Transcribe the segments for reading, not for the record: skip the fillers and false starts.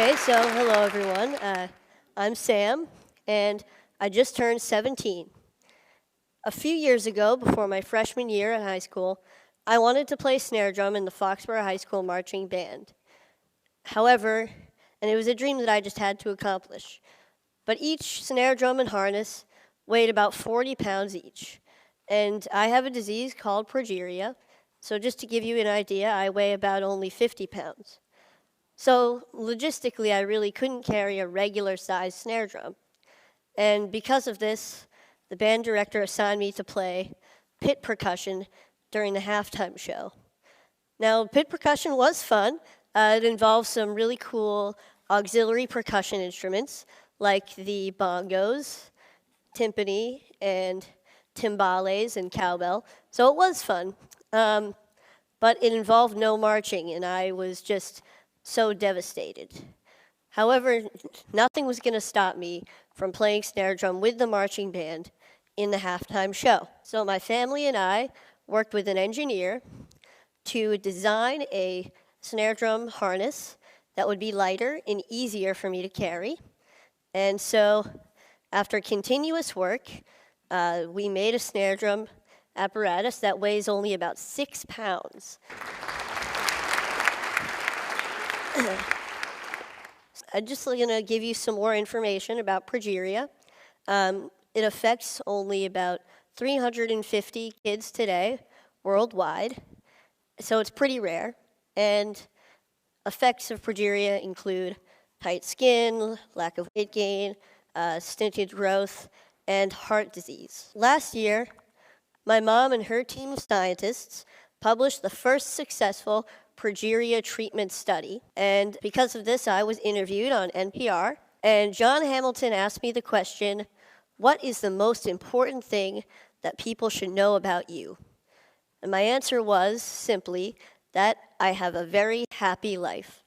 Okay, so hello everyone. I'm Sam, and I just turned 17. A few years ago, before my freshman year in high school, I wanted to play snare drum in the Foxborough High School marching band. However, and it was a dream that I just had to accomplish, but each snare drum and harness weighed about 40 pounds each. And I have a disease called progeria, so just to give you an idea, I weigh about only 50 pounds. So logistically, I really couldn't carry a regular sized snare drum. And because of this, the band director assigned me to play pit percussion during the halftime show. Now, pit percussion was fun. It involved some really cool auxiliary percussion instruments like the bongos, timpani, and timbales and cowbell. So it was fun. But it involved no marching, and I was just so devastated. However, nothing was going to stop me from playing snare drum with the marching band in the halftime show. So my family and I worked with an engineer to design a snare drum harness that would be lighter and easier for me to carry. And so after continuous work, we made a snare drum apparatus that weighs only about 6 pounds. I'm just going to give you some more information about progeria. It affects only about 350 kids today worldwide, so it's pretty rare. And effects of progeria include tight skin, lack of weight gain, stunted growth, and heart disease. Last year, my mom and her team of scientists published the first successful progeria treatment study. And because of this, I was interviewed on NPR. And John Hamilton asked me the question, what is the most important thing that people should know about you? And my answer was simply that I have a very happy life.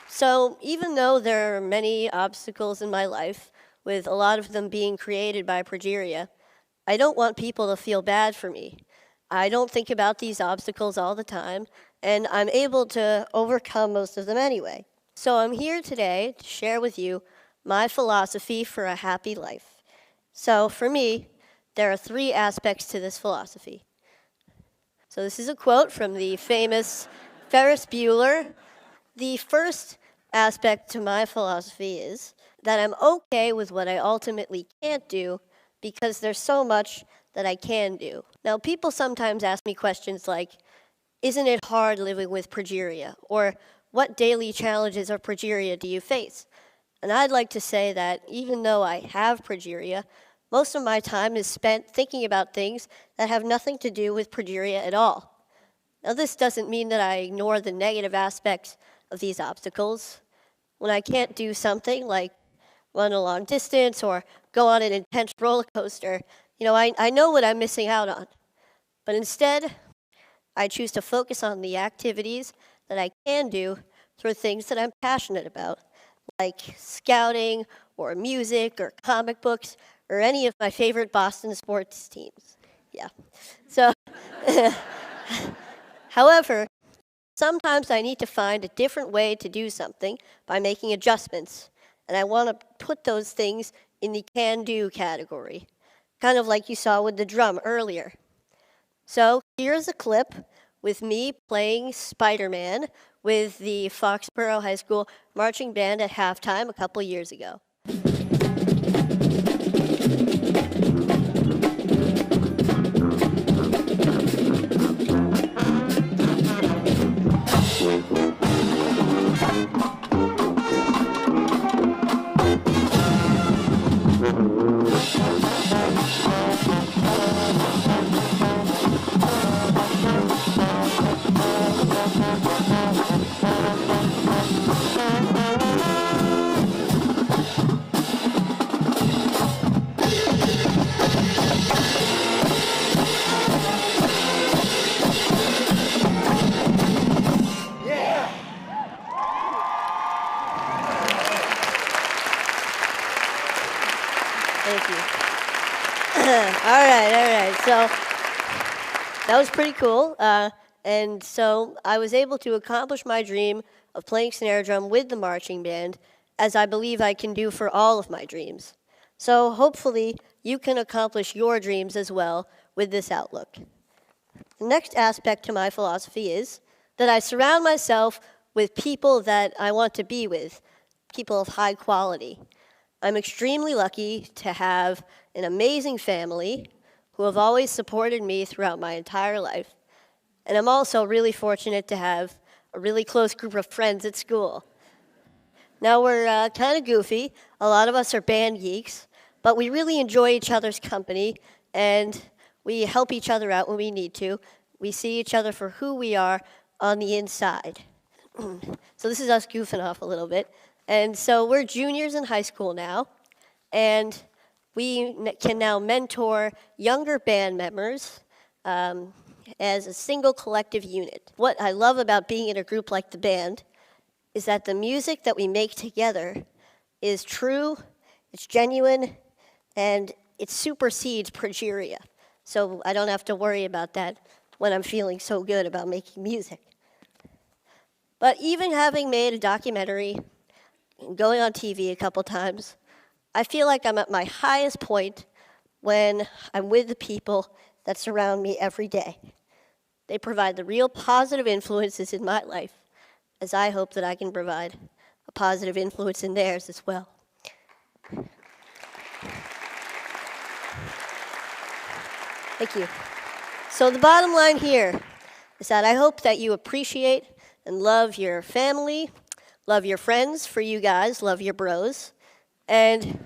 So even though there are many obstacles in my life, with a lot of them being created by progeria, I don't want people to feel bad for me. I don't think about these obstacles all the time, and I'm able to overcome most of them anyway. So I'm here today to share with you my philosophy for a happy life. So for me, there are 3 aspects to this philosophy. So this is a quote from the famous Ferris Bueller. The first aspect to my philosophy is that I'm okay with what I ultimately can't do because there's so much that I can do. Now, people sometimes ask me questions like, isn't it hard living with progeria? Or what daily challenges of progeria do you face? And I'd like to say that even though I have progeria, most of my time is spent thinking about things that have nothing to do with progeria at all. Now, this doesn't mean that I ignore the negative aspects of these obstacles. When I can't do something like run a long distance or go on an intense roller coaster, I know what I'm missing out on. But instead, I choose to focus on the activities that I can do through things that I'm passionate about, like scouting or music or comic books or any of my favorite Boston sports teams. Yeah. So, however, sometimes I need to find a different way to do something by making adjustments. And I want to put those things in the can-do category, kind of like you saw with the drum earlier. So here's a clip with me playing Spider-Man with the Foxborough High School marching band at halftime a couple years ago. Thank you. All right. So that was pretty cool. And so I was able to accomplish my dream of playing snare drum with the marching band, as I believe I can do for all of my dreams. So hopefully you can accomplish your dreams as well with this outlook. The next aspect to my philosophy is that I surround myself with people that I want to be with, people of high quality. I'm extremely lucky to have an amazing family who have always supported me throughout my entire life. And I'm also really fortunate to have a really close group of friends at school. Now, we're kind of goofy. A lot of us are band geeks, but we really enjoy each other's company, and we help each other out when we need to. We see each other for who we are on the inside. So this is us goofing off a little bit. And so we're juniors in high school now, and we can now mentor younger band members as a single collective unit. What I love about being in a group like the band is that the music that we make together is true, it's genuine, and it supersedes progeria. So I don't have to worry about that when I'm feeling so good about making music. But even having made a documentary and going on TV a couple times, I feel like I'm at my highest point when I'm with the people that surround me every day. They provide the real positive influences in my life, as I hope that I can provide a positive influence in theirs as well. Thank you. So the bottom line here is that I hope that you appreciate and love your family, love your friends, for you guys, love your bros, and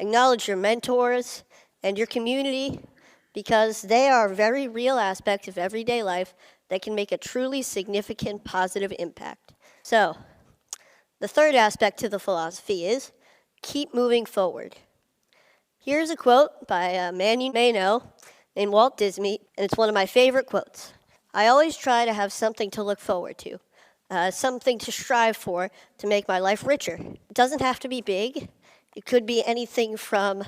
acknowledge your mentors and your community, because they are very real aspects of everyday life that can make a truly significant positive impact. So, the third aspect to the philosophy is keep moving forward. Here's a quote by a man you may know named Walt Disney, and it's one of my favorite quotes. I always try to have something to look forward to, something to strive for to make my life richer. It doesn't have to be big. It could be anything from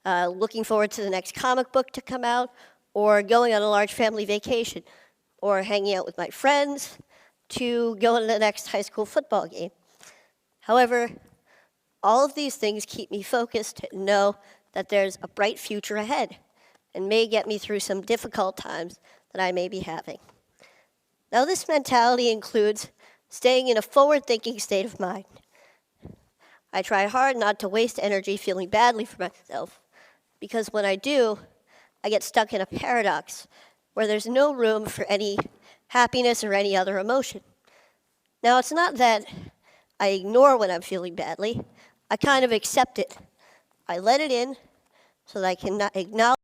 looking forward to the next comic book to come out, or going on a large family vacation, or hanging out with my friends, to going to the next high school football game. However, all of these things keep me focused and know that there's a bright future ahead and may get me through some difficult times that I may be having. Now, this mentality includes staying in a forward-thinking state of mind. I try hard not to waste energy feeling badly for myself, because when I do, I get stuck in a paradox where there's no room for any happiness or any other emotion. Now, it's not that I ignore when I'm feeling badly. I kind of accept it. I let it in so that I can acknowledge